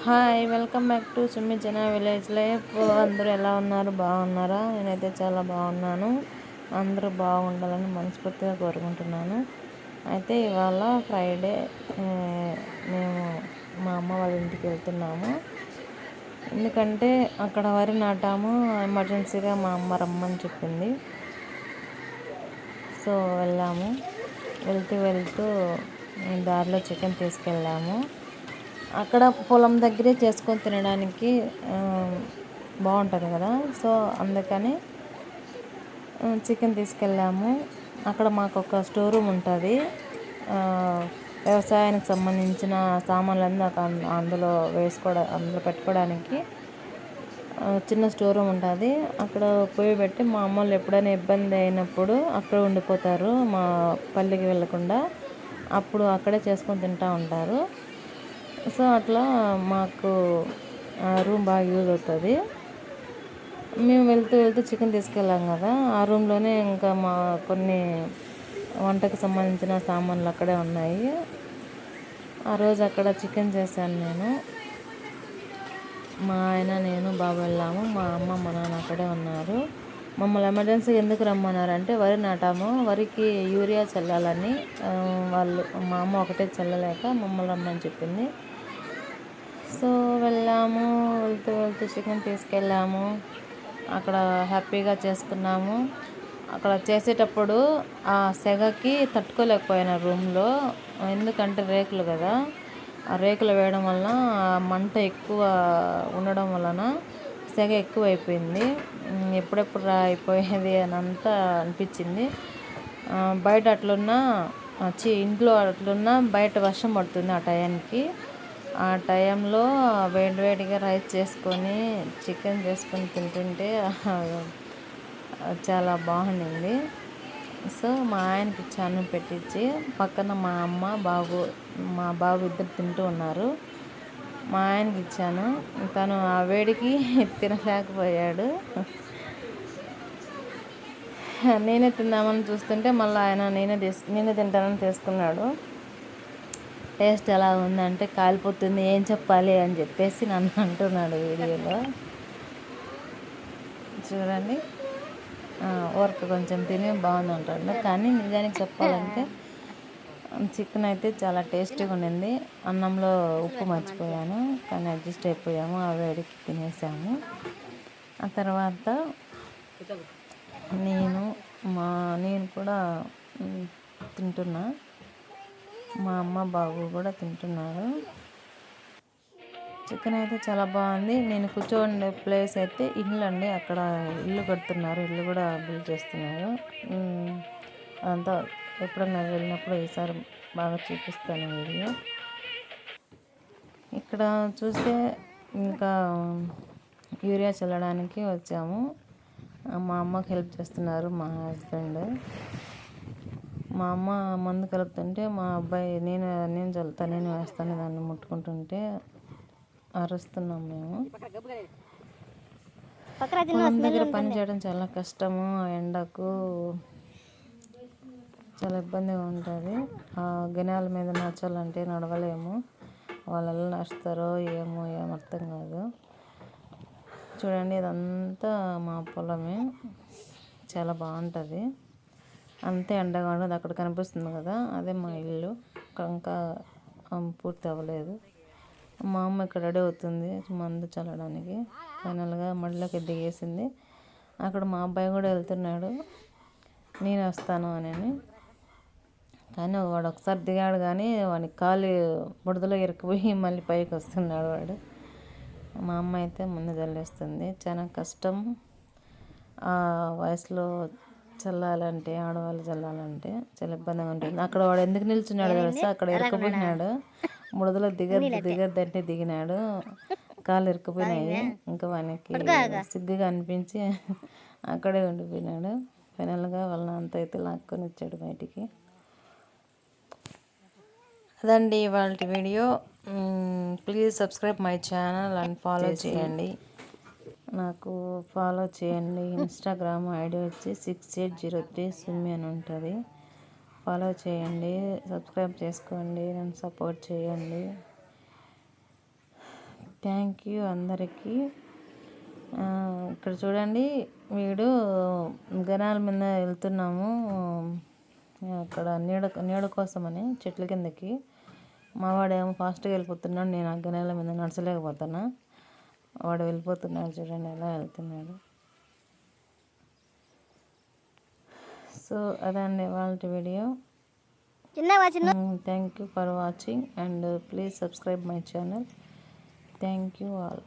Hi, welcome back to సుమి జన village life. అందరూ ఎలా ఉన్నారు? బాగున్నారా? నేనైతే చాలా బాగున్నాను. అందరూ బాగుండాలని మనస్ఫూర్తిగా కోరుకుంటున్నాను. అయితే ఇవాళ ఫ్రైడే, మేము మా అమ్మ వాళ్ళ ఇంటికి వెళ్తున్నాము. ఎందుకంటే అక్కడ వరి నాటాము. ఎమర్జెన్సీగా మా అమ్మ రమ్మని చెప్పింది. సో వెళ్ళాము. వెళ్తూ దారిలో చికెన్ తీసుకెళ్ళాము. అక్కడ పొలం దగ్గరే చేసుకొని తినడానికి బాగుంటుంది కదా. సో అందుకని చికెన్ తీసుకెళ్ళాము. అక్కడ మాకు ఒక స్టోర్ రూమ్ ఉంటుంది. వ్యవసాయానికి సంబంధించిన సామాన్లన్నీ అందులో అందులో పెట్టుకోవడానికి చిన్న స్టోర్ రూమ్ ఉంటుంది. అక్కడ పొయ్యి పెట్టి మా అమ్మలు ఎప్పుడైనా ఇబ్బంది అయినప్పుడు అక్కడ ఉండిపోతారు, మా పల్లెకి వెళ్ళకుండా. అప్పుడు అక్కడే చేసుకొని తింటూ ఉంటారు. సో అట్లా మాకు రూమ్ బాగా యూజ్ అవుతుంది. మేము వెళ్తూ చికెన్ తీసుకెళ్ళాం కదా, ఆ రూమ్లోనే ఇంకా మా కొన్ని వంటకు సంబంధించిన సామాన్లు అక్కడే ఉన్నాయి. ఆ రోజు అక్కడ చికెన్ చేశాను నేను. మా ఆయన, నేను, బాబు వెళ్ళాము. మా అమ్మ, మా నాన్న అక్కడే ఉన్నారు. మమ్మల్ని ఎమర్జెన్సీ ఎందుకు రమ్మన్నారంటే వరి నాటాము, వరికి యూరియా చల్లాలని. మా అమ్మ ఒకటే చల్లలేక మమ్మల్ని రమ్మని చెప్పింది. సో వెళ్ళాము. వెళ్తూ చికెన్ తీసుకెళ్ళాము. అక్కడ హ్యాపీగా చేసుకున్నాము. అక్కడ చేసేటప్పుడు ఆ సెగకి తట్టుకోలేకపోయాను రూమ్లో. ఎందుకంటే రేకులు కదా, ఆ రేకులు వేయడం వలన మంట ఎక్కువ ఉండడం వలన సెగ ఎక్కువ అయిపోయింది. ఎప్పుడెప్పుడు అయిపోయేది అని అంతా అనిపించింది. బయట అట్లున్నా ఇంట్లో అట్లున్నా బయట వర్షం పడుతుంది. ఆ టైంలో వేడివేడిగా రైస్ చేసుకొని చికెన్ చేసుకొని తింటుంటే చాలా బాగుండింది. సో మా ఆయనకి ఇచ్చాను పెట్టించి. పక్కన మా అమ్మ, మా బాబు ఇద్దరు తింటూ ఉన్నారు. మా ఆయనకి ఇచ్చాను. తను ఆ వేడికి తినలేకపోయాడు. నేనే తిందామని చూస్తుంటే మళ్ళీ ఆయన నేనే తింటానని తీసుకున్నాడు. టేస్ట్ ఎలా ఉందంటే కాలిపోతుంది, ఏం చెప్పాలి అని చెప్పేసి నన్ను అంటున్నాడు వీడియోలో. చూడండి, వర్క్ కొంచెం తిని బాగుందంటాడు. కానీ నిజానికి చెప్పాలంటే చికెన్ అయితే చాలా టేస్టీగా ఉండింది. అన్నంలో ఉప్పు మర్చిపోయాను, కానీ అడ్జస్ట్ అయిపోయాము. ఆ వేడికి తినేసాము. ఆ తర్వాత నేను కూడా తింటున్నా. మా అమ్మ, బాబు కూడా తింటున్నారు. చికెన్ అయితే చాలా బాగుంది. నేను కూర్చోండే ప్లేస్ అయితే ఇల్లు అండి. అక్కడ ఇల్లు కడుతున్నారు, ఇల్లు కూడా బిల్డ్ చేస్తున్నారు. అదంతా ఎప్పుడన్నా వెళ్ళినప్పుడు ఈసారి బాగా చూపిస్తాను వీడియో. ఇక్కడ చూస్తే ఇంకా యూరియా చల్లడానికి వచ్చాము. మా అమ్మకి హెల్ప్ చేస్తున్నారు మా హస్బెండ్. మా అమ్మ మందు కలుపుతుంటే మా అబ్బాయి నేను చల్లుతాను, నేను వేస్తాను దాన్ని ముట్టుకుంటుంటే అరుస్తున్నాం మేము. పొలం దగ్గర పని చేయడం చాలా కష్టము. ఎండకు చాలా ఇబ్బందిగా ఉంటుంది. ఆ గినాల మీద నడచాలంటే నడవలేము. వాళ్ళు ఎలా నడుస్తారో ఏమో అర్థం కాదు. చూడండి, ఇదంతా మా పొలమే. చాలా బాగుంటుంది. అంతే ఎండగా ఉండదు. అక్కడ కనిపిస్తుంది కదా, అదే మా ఇల్లు. ఇంకా పూర్తి అవ్వలేదు. మా అమ్మ ఇక్కడ రెడీ అవుతుంది మందు చల్లడానికి. ఫైనల్గా మడిలోకి దిగేసింది. అక్కడ మా అబ్బాయి కూడా వెళ్తున్నాడు, నేను వస్తాను అని. కానీ వాడు ఒకసారి దిగాడు, కానీ వాడికి కాలు బుడదలో ఇరుక్కుపోయి మళ్ళీ పైకి వస్తున్నాడు వాడు. మా అమ్మ అయితే ముందు చల్లేస్తుంది. చాలా కష్టం ఆ వయసులో చల్లాలంటే, ఆడవాళ్ళు చల్లాలంటే చాలా ఇబ్బందిగా ఉంటుంది. అక్కడ వాడు ఎందుకు నిల్చున్నాడు తెలుసా? అక్కడ ఇరుక్కుపోయినాడు. బుడదలో దిగద్దు అంటే దిగినాడు. కాళ్ళు ఇరుక్కుపోయినాయి. ఇంకా వానికి సిగ్గుగా అనిపించి అక్కడే ఉండిపోయినాడు. ఫైనల్గా వాళ్ళ అంత అయితే లాక్కొని వచ్చాడు బయటికి. అదండి ఇవాళ video. Please subscribe my channel and follow చేయండి. నాకు ఫాలో చేయండి. ఇన్స్టాగ్రామ్ ఐడి వచ్చి 6803 సుమి అని ఉంటుంది. ఫాలో చేయండి, సబ్స్క్రైబ్ చేసుకోండి, నన్ను సపోర్ట్ చేయండి. థ్యాంక్ యూ అందరికీ. ఇక్కడ చూడండి, వీడు గనాల మీద వెళ్తున్నాము అక్కడ నీడ కోసమని చెట్ల కిందకి. మావాడేమో ఫాస్ట్గా వెళ్ళిపోతున్నాడు, నేను ఆ గనాల మీద నడచలేకపోతున్నా. వాడు వెళ్ళిపోతున్నాడు, చూడండి ఎలా వెళ్తున్నాడు. సో అదండి వాళ్ళ video. Thank you for watching and please subscribe my channel. Thank you all.